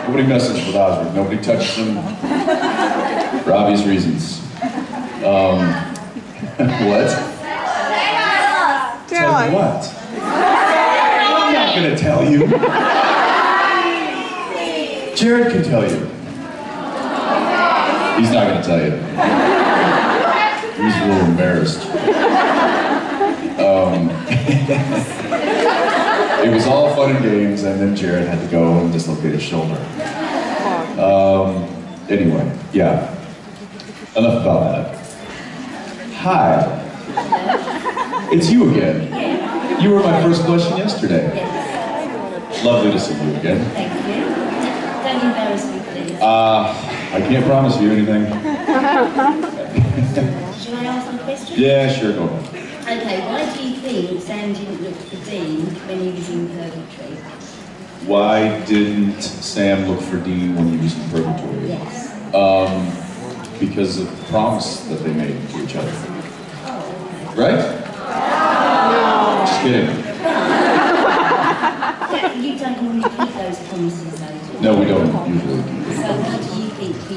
Nobody messes with Osric. Nobody touches him for obvious reasons. What? Tell you what? I'm not going to tell you. Jared can tell you. He's not going to tell you. He's a little embarrassed. It was all fun and games, and then Jared had to go and dislocate his shoulder. Anyway, yeah. Enough about that. Hi. It's you again. You were my first question yesterday. Lovely to see you again. Thank you. Don't embarrass me, please. I can't promise you anything. Should I ask some questions? Yeah, sure, go ahead. Okay, why do you think Sam didn't look for Dean when he was in Purgatory? Why didn't Sam look for Dean when he was in Purgatory? Yes. Because of the promise that they made to each other. Oh, okay. Right? No. Just kidding. You don't normally keep those promises, though, do you? No, we don't usually do So how do you think he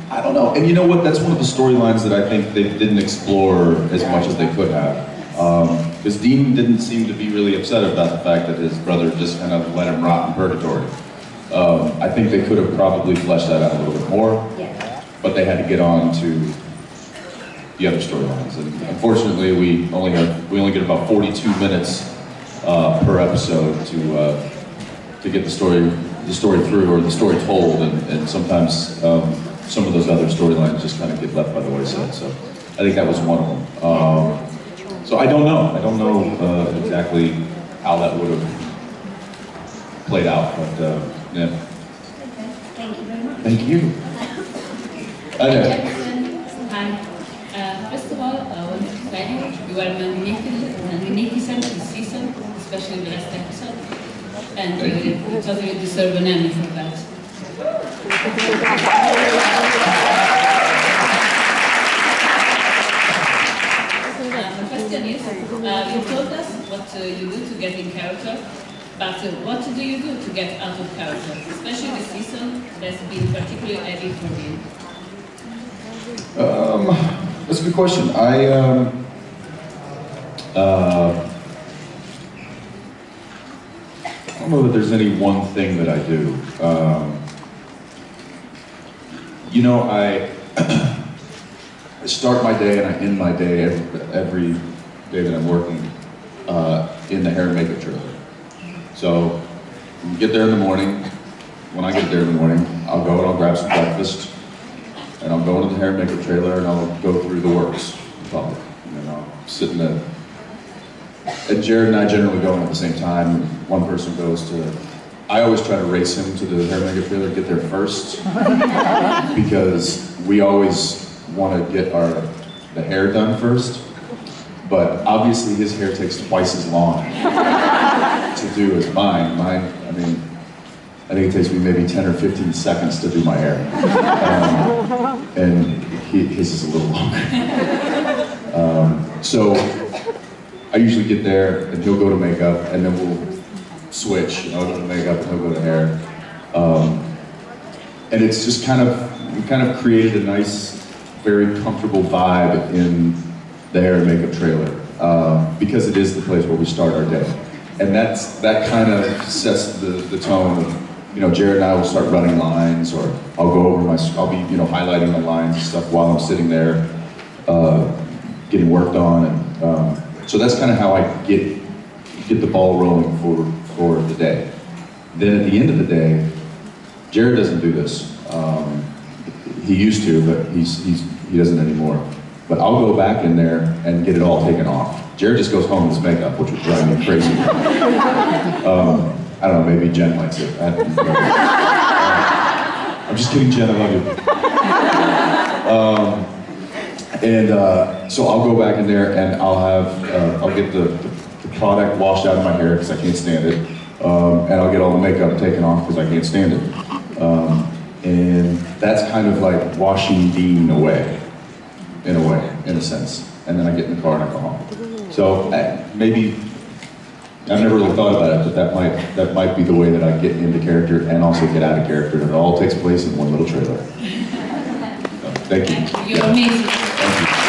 I don't know. And you know what? That's one of the storylines that I think they didn't explore as much as they could have. Because Dean didn't seem to be really upset about the fact that his brother just kind of let him rot in Purgatory. I think they could have probably fleshed that out a little bit more. Yeah. But they had to get on to the other storylines. And unfortunately, we only get about 42 minutes per episode to get the story through, or the story told, and sometimes some of those other storylines just kind of get left by the wayside. So I think that was one of them. So I don't know. I don't know exactly how that would have played out, but yeah. Okay, thank you very much. Thank you. Hi. First of all, I want to thank you. You were magnificent this season, especially the last episode. And you totally deserve an Emmy for that. My question is, you told us what you do to get in character, but what do you do to get out of character? Especially this season that's been particularly heavy for me. That's a good question. I don't know that there's any one thing that I do. You know, I start my day and I end my day every day that I'm working in the hair and makeup trailer. So, you get there in the morning. When I get there in the morning, I'll go and I'll grab some breakfast, and I'll go into the hair and makeup trailer and I'll go through the works in public. And then I'll sit in the... And Jared and I generally go in at the same time. One person goes to... I always try to race him to the hair and makeup trailer, get there first, because we always want to get the hair done first. But obviously his hair takes twice as long to do as mine. I mean, I think it takes me maybe 10 or 15 seconds to do my hair. And his is a little longer. So I usually get there and he'll go to makeup, and then we'll switch. I'll go to makeup and he'll go to hair. And it's just we kind of created a nice, very comfortable vibe in the hair and makeup trailer, because it is the place where we start our day. And that kind of sets the tone of, you know, Jared and I will start running lines, or I'll go over I'll be, you know, highlighting the lines and stuff while I'm sitting there getting worked on. And so that's kind of how I get the ball rolling for the day. Then at the end of the day, Jared doesn't do this. He used to, but he doesn't anymore. But I'll go back in there and get it all taken off. Jared just goes home with his makeup, which would drive me crazy. I don't know, maybe Jen likes it. I'm just kidding, Jen, I love you. So I'll go back in there and I'll get the product washed out of my hair because I can't stand it. And I'll get all the makeup taken off because I can't stand it. And that's kind of like washing Dean away, in a sense. And then I get in the car and I go home. So maybe I've never really thought about it, but that might be the way that I get into character and also get out of character, and it all takes place in one little trailer. So, thank you. You're amazing. Thank you.